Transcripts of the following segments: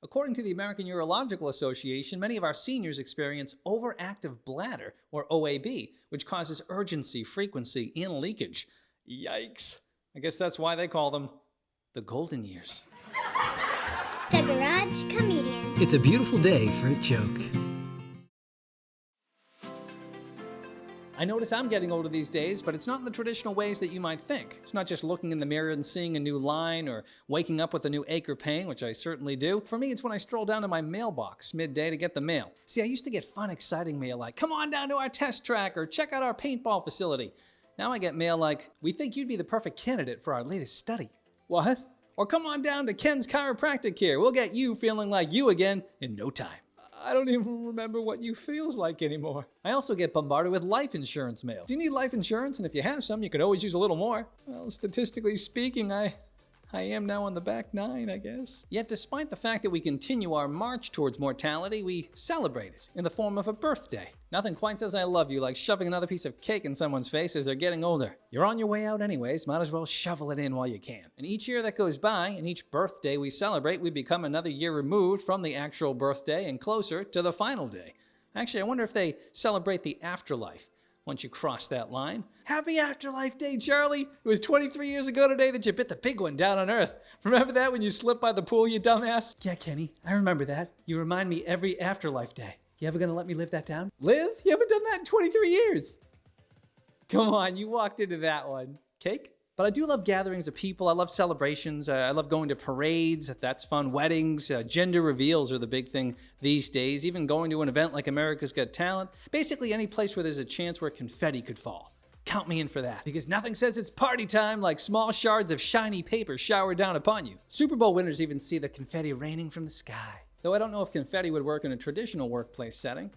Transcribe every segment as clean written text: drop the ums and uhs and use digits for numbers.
According to the American Urological Association, many of our seniors experience overactive bladder, or OAB, which causes urgency, frequency, and leakage. Yikes. I guess that's why they call them the golden years. The Garage Comedian. It's a beautiful day for a joke. I notice I'm getting older these days, but it's not in the traditional ways that you might think. It's not just looking in the mirror and seeing a new line or waking up with a new ache or pain, which I certainly do. For me, it's when I stroll down to my mailbox midday to get the mail. See, I used to get fun, exciting mail like, come on down to our test track or check out our paintball facility. Now I get mail like, we think you'd be the perfect candidate for our latest study. What? Or come on down to Ken's Chiropractic Care. We'll get you feeling like you again in no time. I don't even remember what you feels like anymore. I also get bombarded with life insurance mail. Do you need life insurance? And if you have some, you could always use a little more. Well, statistically speaking, I am now on the back nine, I guess. Yet despite the fact that we continue our march towards mortality, we celebrate it in the form of a birthday. Nothing quite says I love you like shoving another piece of cake in someone's face as they're getting older. You're on your way out anyways, might as well shovel it in while you can. And each year that goes by, and each birthday we celebrate, we become another year removed from the actual birthday and closer to the final day. Actually, I wonder if they celebrate the afterlife once you cross that line. Happy Afterlife Day, Charlie! It was 23 years ago today that you bit the big one down on Earth. Remember that when you slipped by the pool, you dumbass? Yeah, Kenny, I remember that. You remind me every Afterlife Day. You ever gonna let me live that down? Live? You haven't done that in 23 years. Come on, you walked into that one. Cake? But I do love gatherings of people. I love celebrations. I love going to parades. That's fun. Weddings, gender reveals are the big thing these days. Even going to an event like America's Got Talent. Basically any place where there's a chance where confetti could fall. Count me in for that. Because nothing says it's party time like small shards of shiny paper showered down upon you. Super Bowl winners even see the confetti raining from the sky. Though I don't know if confetti would work in a traditional workplace setting.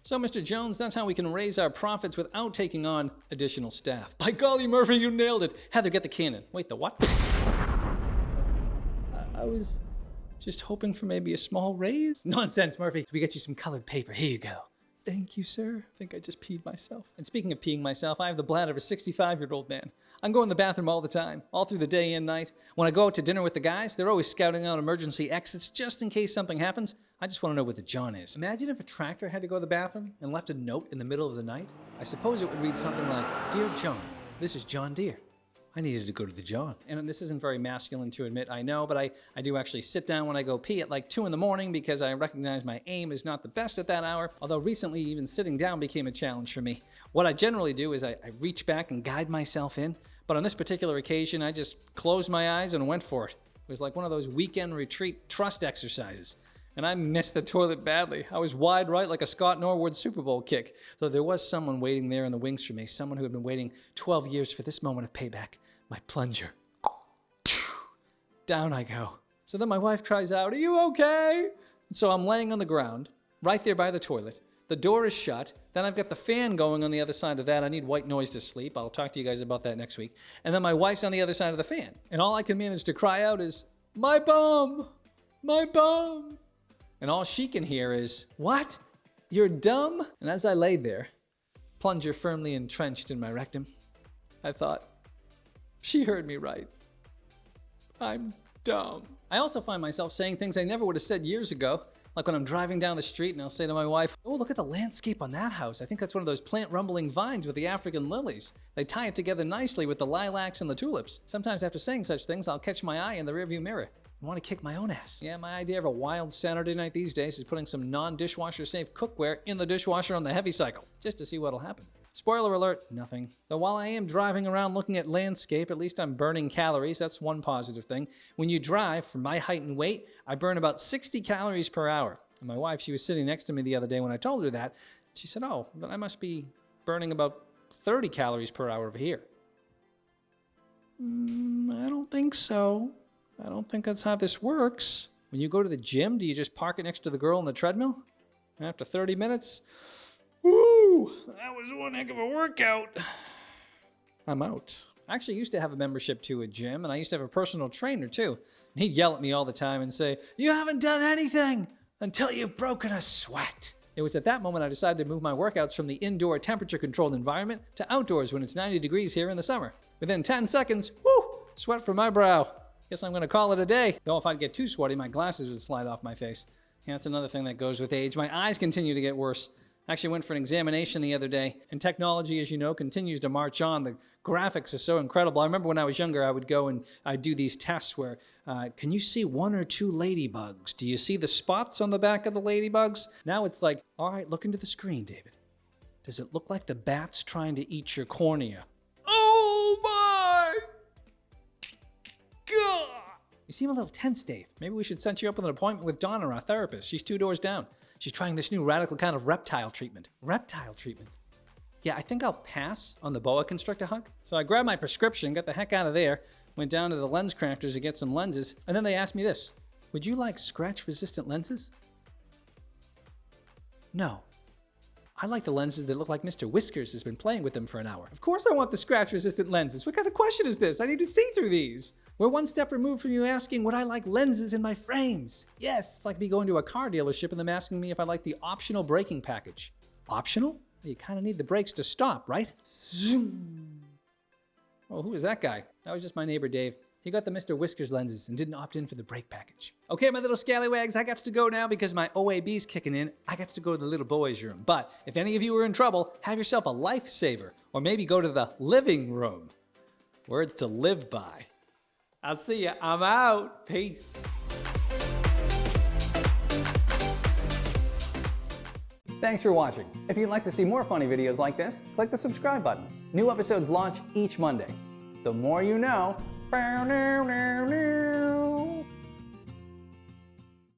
So, Mr. Jones, that's how we can raise our profits without taking on additional staff. By golly, Murphy, you nailed it. Heather, get the cannon. Wait, the what? I was just hoping for maybe a small raise. Nonsense, Murphy. So we get you some colored paper. Here you go. Thank you, sir. I think I just peed myself. And speaking of peeing myself, I have the bladder of a 65-year-old man. I'm going to the bathroom all the time, all through the day and night. When I go out to dinner with the guys, they're always scouting out emergency exits just in case something happens. I just want to know what the John is. Imagine if a tractor had to go to the bathroom and left a note in the middle of the night. I suppose it would read something like, Dear John, this is John Deere. I needed to go to the John. And this isn't very masculine to admit, I know, but I do actually sit down when I go pee at like 2 in the morning because I recognize my aim is not the best at that hour. Although recently even sitting down became a challenge for me. What I generally do is I reach back and guide myself in. But on this particular occasion, I just closed my eyes and went for it. It was like one of those weekend retreat trust exercises. And I missed the toilet badly. I was wide right like a Scott Norwood Super Bowl kick. Though there was someone waiting there in the wings for me, someone who had been waiting 12 years for this moment of payback. My plunger. Down I go. So then my wife cries out, are you okay? And so I'm laying on the ground, right there by the toilet. The door is shut. Then I've got the fan going on the other side of that. I need white noise to sleep. I'll talk to you guys about that next week. And then my wife's on the other side of the fan. And all I can manage to cry out is, my bum! My bum! And all she can hear is, what? You're dumb? And as I lay there, plunger firmly entrenched in my rectum, I thought, she heard me right. I'm dumb. I also find myself saying things I never would have said years ago. Like when I'm driving down the street and I'll say to my wife, oh, look at the landscape on that house. I think that's one of those plant rumbling vines with the African lilies. They tie it together nicely with the lilacs and the tulips. Sometimes after saying such things, I'll catch my eye in the rearview mirror. I want to kick my own ass. Yeah, my idea of a wild Saturday night these days is putting some non-dishwasher safe cookware in the dishwasher on the heavy cycle, just to see what'll happen. Spoiler alert, nothing. Though while I am driving around looking at landscape, at least I'm burning calories. That's one positive thing. When you drive, for my height and weight, I burn about 60 calories per hour. And my wife, she was sitting next to me the other day when I told her that. She said, oh, then I must be burning about 30 calories per hour over here. I don't think so. I don't think that's how this works. When you go to the gym, do you just park it next to the girl on the treadmill? And after 30 minutes, woo, that was one heck of a workout. I'm out. I actually used to have a membership to a gym, and I used to have a personal trainer too. And he'd yell at me all the time and say, you haven't done anything until you've broken a sweat. It was at that moment I decided to move my workouts from the indoor temperature-controlled environment to outdoors when it's 90 degrees here in the summer. Within 10 seconds, whoo, sweat from my brow. Guess I'm gonna call it a day. Though if I get too sweaty, my glasses would slide off my face. Yeah, that's another thing that goes with age. My eyes continue to get worse. I actually went for an examination the other day, and technology, as you know, continues to march on. The graphics are so incredible. I remember when I was younger, I would go and I'd do these tests where, can you see 1 or 2 ladybugs? Do you see the spots on the back of the ladybugs? Now it's like, all right, look into the screen, David. Does it look like the bat's trying to eat your cornea? Oh my God! You seem a little tense, Dave. Maybe we should set you up with an appointment with Donna, our therapist. She's 2 doors down. She's trying this new radical kind of reptile treatment. Reptile treatment? Yeah, I think I'll pass on the boa constrictor hug. So I grabbed my prescription, got the heck out of there, went down to the lens crafters to get some lenses, and then they asked me this: would you like scratch-resistant lenses? No. I like the lenses that look like Mr. Whiskers has been playing with them for an hour. Of course I want the scratch-resistant lenses. What kind of question is this? I need to see through these. We're one step removed from you asking, would I like lenses in my frames? Yes, it's like me going to a car dealership and them asking me if I like the optional braking package. Optional? Well, you kind of need the brakes to stop, right? Zoom. Oh, who is that guy? That was just my neighbor Dave. He got the Mr. Whiskers lenses and didn't opt in for the brake package. Okay, my little scallywags, I got to go now because my OAB's kicking in. I got to go to the little boys' room. But if any of you are in trouble, have yourself a lifesaver. Or maybe go to the living room. Words to live by. I'll see ya. I'm out. Peace. Thanks for watching. If you'd like to see more funny videos like this, click the subscribe button. New episodes launch each Monday. The more you know.